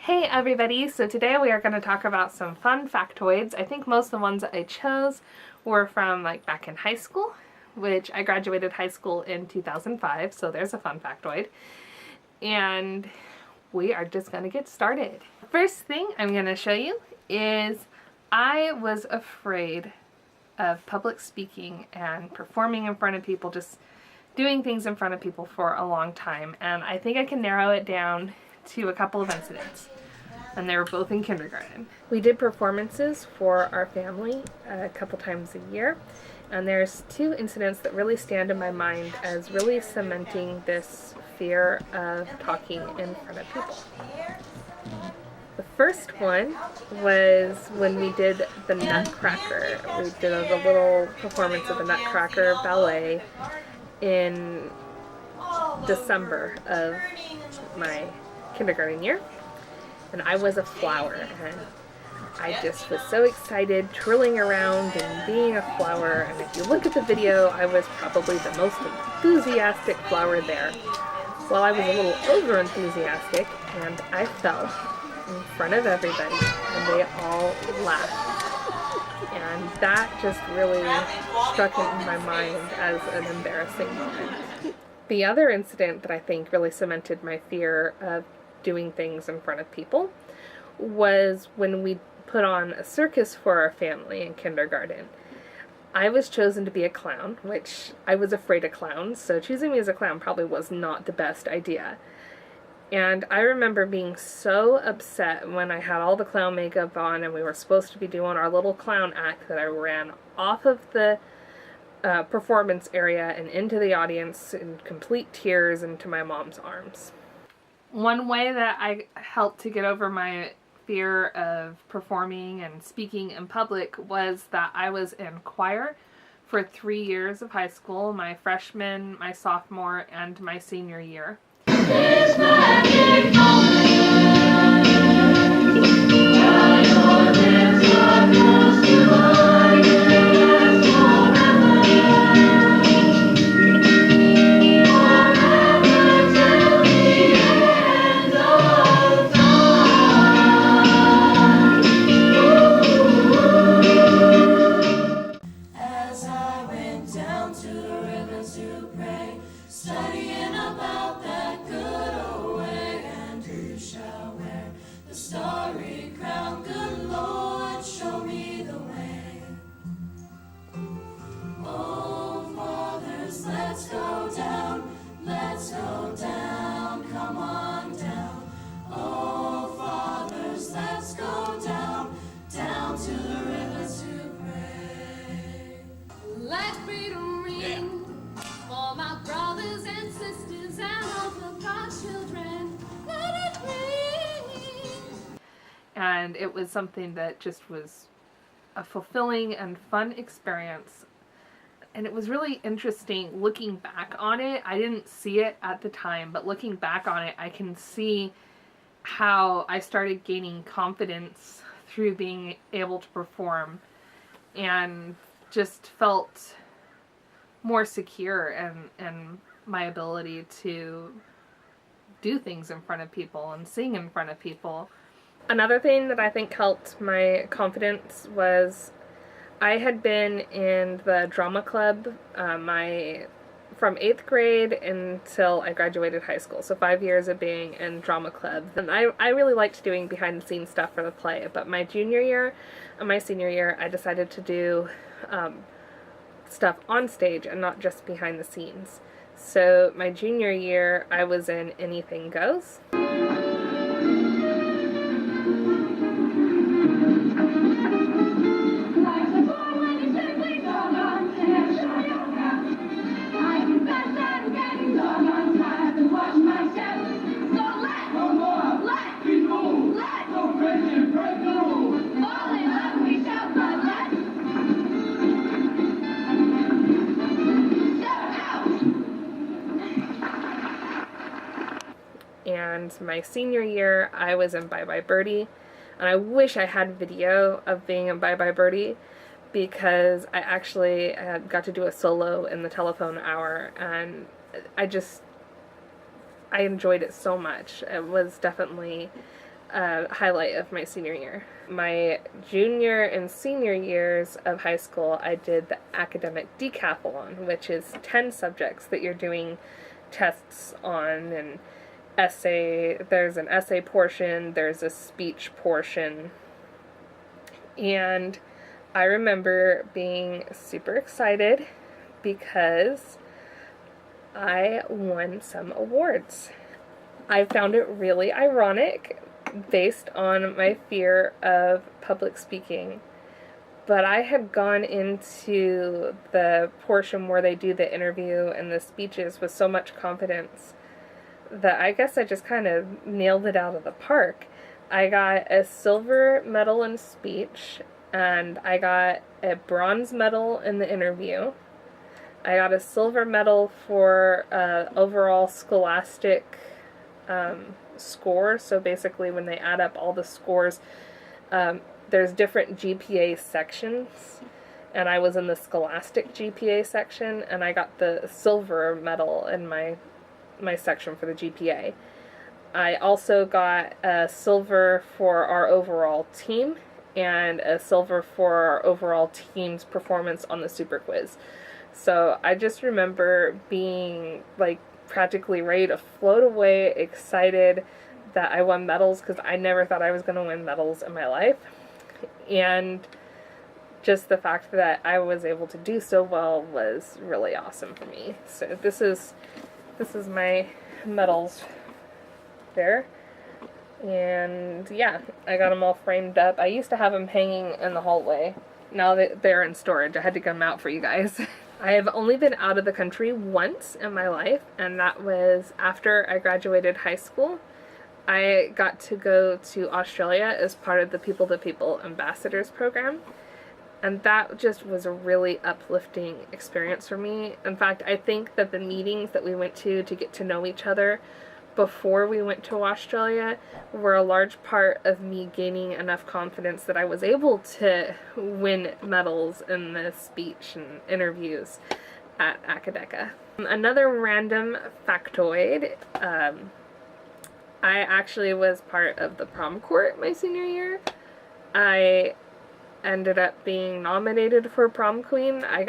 Hey everybody, so today we are going to talk about some fun factoids. I think most of the ones that I chose were from back in high school, which I graduated high school in 2005, so there's a fun factoid. And we are just going to get started. First thing I'm going to show you is I was afraid of public speaking and performing in front of people, just doing things in front of people for a long time, and I think I can narrow it down to a couple of incidents, and they were both in kindergarten. We did performances for our family a couple times a year, and there's two incidents that really stand in my mind as really cementing this fear of talking in front of people. The first one was when we did the Nutcracker. We did a little performance of the Nutcracker ballet in December of my kindergarten year, and I was a flower, and I just was so excited twirling around and being a flower. And if you look at the video, I was probably the most enthusiastic flower there. Well, I was a little over enthusiastic, and I fell in front of everybody, and they all laughed, and that just really struck in my mind as an embarrassing moment. The other incident that I think really cemented my fear of doing things in front of people was when we put on a circus for our family in kindergarten. I was chosen to be a clown, which I was afraid of clowns, so choosing me as a clown probably was not the best idea. And I remember being so upset when I had all the clown makeup on and we were supposed to be doing our little clown act that I ran off of the performance area and into the audience in complete tears into my mom's arms. One way that I helped to get over my fear of performing and speaking in public was that I was in choir for 3 years of high school, my freshman, my sophomore, and my senior year. And it was something that just was a fulfilling and fun experience. And it was really interesting looking back on it. I didn't see it at the time, but looking back on it, I can see how I started gaining confidence through being able to perform and just felt more secure in my ability to do things in front of people and sing in front of people. Another thing that I think helped my confidence was I had been in the drama club from 8th grade until I graduated high school, so 5 years of being in drama club. And I really liked doing behind the scenes stuff for the play, but my junior year and my senior year I decided to do stuff on stage and not just behind the scenes. So my junior year I was in Anything Goes. And my senior year, I was in Bye Bye Birdie, and I wish I had video of being in Bye Bye Birdie because I actually got to do a solo in the telephone hour, and I enjoyed it so much. It was definitely a highlight of my senior year. My junior and senior years of high school, I did the academic decathlon, which is 10 subjects that you're doing tests on, and there's an essay portion, there's a speech portion, and I remember being super excited because I won some awards. I found it really ironic based on my fear of public speaking, but I had gone into the portion where they do the interview and the speeches with so much confidence that I guess I just kind of nailed it out of the park. I got a silver medal in speech, and I got a bronze medal in the interview. I got a silver medal for overall scholastic score. So basically when they add up all the scores, there's different GPA sections, and I was in the scholastic GPA section, and I got the silver medal in my section for the GPA. I also got a silver for our overall team and a silver for our overall team's performance on the super quiz. So I just remember being like practically ready to float away, excited that I won medals, because I never thought I was going to win medals in my life. And just the fact that I was able to do so well was really awesome for me. So this is my medals there. And yeah, I got them all framed up. I used to have them hanging in the hallway. Now that they're in storage, I had to get them out for you guys. I have only been out of the country once in my life, and that was after I graduated high school. I got to go to Australia as part of the People to People Ambassadors program, and that just was a really uplifting experience for me. In fact, I think that the meetings that we went to get to know each other before we went to Australia were a large part of me gaining enough confidence that I was able to win medals in the speech and interviews at Academica. Another random factoid, I actually was part of the prom court my senior year. I ended up being nominated for prom queen. I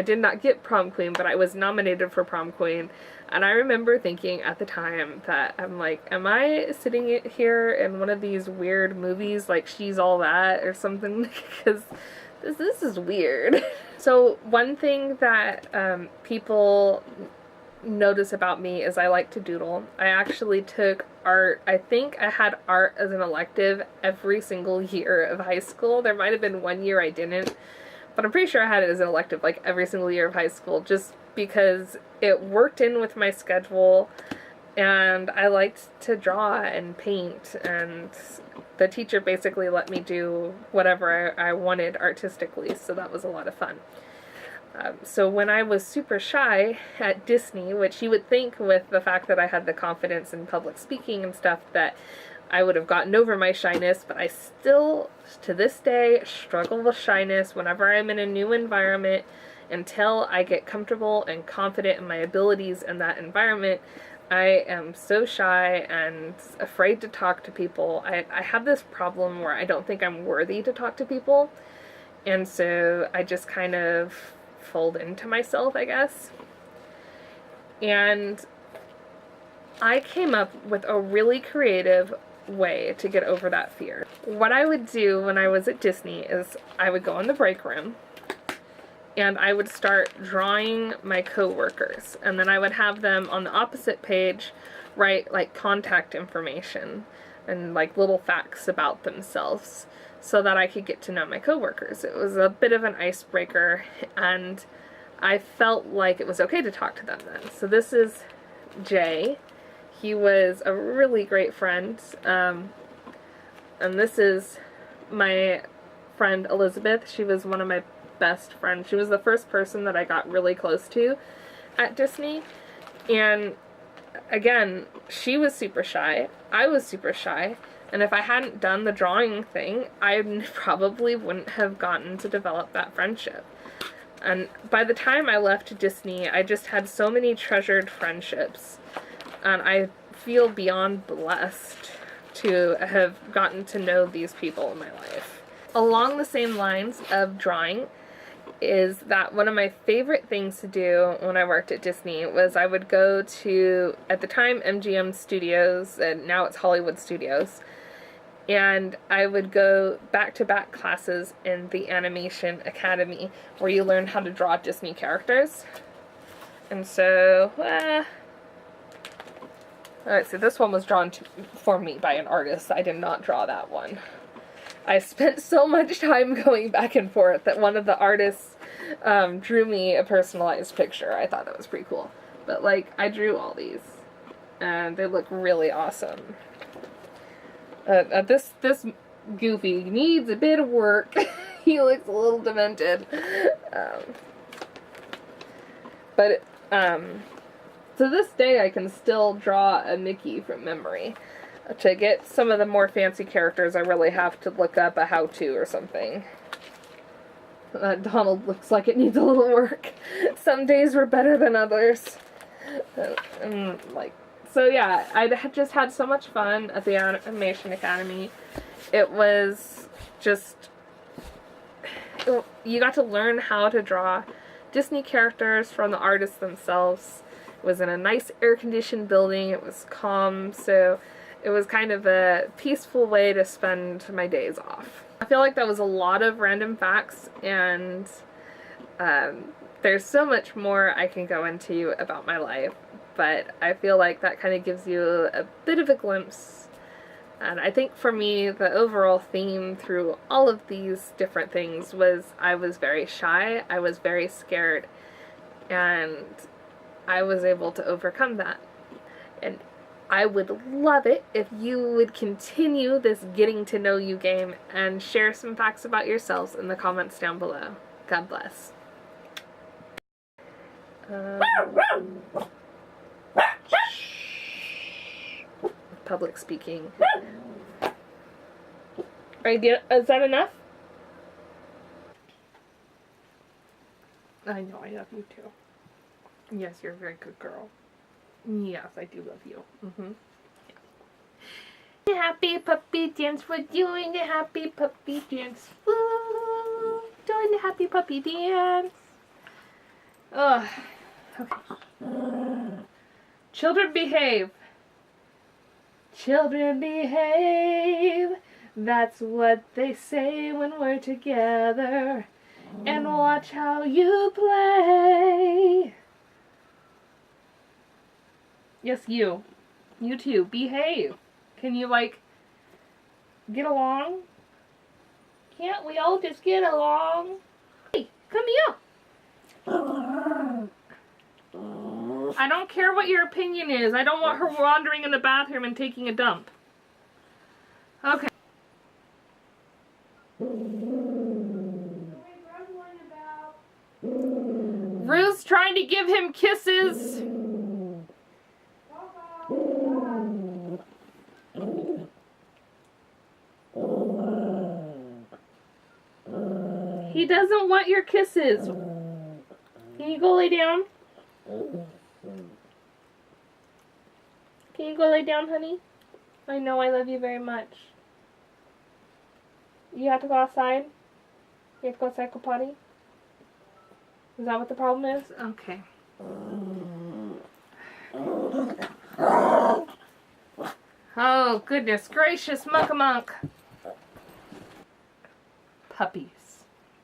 did not get prom queen, but I was nominated for prom queen. And I remember thinking at the time that I'm like, am I sitting here in one of these weird movies like She's All That or something? Because this is weird. So one thing that people notice about me is I like to doodle. I actually took art. I think I had art as an elective every single year of high school. There might have been one year I didn't, but I'm pretty sure I had it as an elective like every single year of high school, just because it worked in with my schedule, and I liked to draw and paint, and the teacher basically let me do whatever I wanted artistically, so that was a lot of fun. So when I was super shy at Disney, which you would think with the fact that I had the confidence in public speaking and stuff that I would have gotten over my shyness, but I still, to this day, struggle with shyness whenever I'm in a new environment. Until I get comfortable and confident in my abilities in that environment, I am so shy and afraid to talk to people. I have this problem where I don't think I'm worthy to talk to people, and so I just kind of fold into myself, I guess. And I came up with a really creative way to get over that fear. What I would do when I was at Disney is I would go in the break room and I would start drawing my coworkers, and then I would have them on the opposite page write like contact information and like little facts about themselves so that I could get to know my coworkers. It was a bit of an icebreaker, and I felt like it was okay to talk to them then. So this is Jay. He was a really great friend, and this is my friend Elizabeth. She was one of my best friends. She was the first person that I got really close to at Disney, and again, she was super shy, I was super shy, and if I hadn't done the drawing thing, I probably wouldn't have gotten to develop that friendship. And by the time I left Disney, I just had so many treasured friendships, and I feel beyond blessed to have gotten to know these people in my life. Along the same lines of drawing is that one of my favorite things to do when I worked at Disney was I would go to, at the time, MGM Studios, and now it's Hollywood Studios, and I would go back-to-back classes in the Animation Academy where you learn how to draw Disney characters. And so, alright, so this one was drawn for me by an artist. I did not draw that one. I spent so much time going back and forth that one of the artists drew me a personalized picture. I thought that was pretty cool. But, like, I drew all these, and they look really awesome. This Goofy needs a bit of work. He looks a little demented. But to this day, I can still draw a Mickey from memory. To get some of the more fancy characters, I really have to look up a how-to or something. Donald looks like it needs a little work. Some days were better than others. So yeah, I just had so much fun at the Animation Academy. It was just, you got to learn how to draw Disney characters from the artists themselves. It was in a nice air-conditioned building. It was calm, so it was kind of a peaceful way to spend my days off. I feel like that was a lot of random facts, and there's so much more I can go into about my life, but I feel like that kind of gives you a bit of a glimpse. And I think for me, the overall theme through all of these different things was I was very shy, I was very scared, and I was able to overcome that. And I would love it if you would continue this getting to know you game and share some facts about yourselves in the comments down below. God bless. Public speaking. Is that enough? I know, I love you too. Yes, you're a very good girl. Yes, I do love you. Happy puppy dance, we're doing the happy puppy dance. Woo! Doing the happy puppy dance. Ugh. Okay. Children behave. Children behave. That's what they say when we're together. And watch how you play. Yes, you. You too. Behave. Can you, like, get along? Can't we all just get along? Hey, come here. I don't care what your opinion is. I don't want her wandering in the bathroom and taking a dump. Okay. Ruth's trying to give him kisses. He doesn't want your kisses. Can you go lay down? Can you go lay down, honey? I know I love you very much. You have to go outside? You have to go outside, go potty? Is that what the problem is? Okay. Oh, goodness gracious, monk-a-monk. Puppies.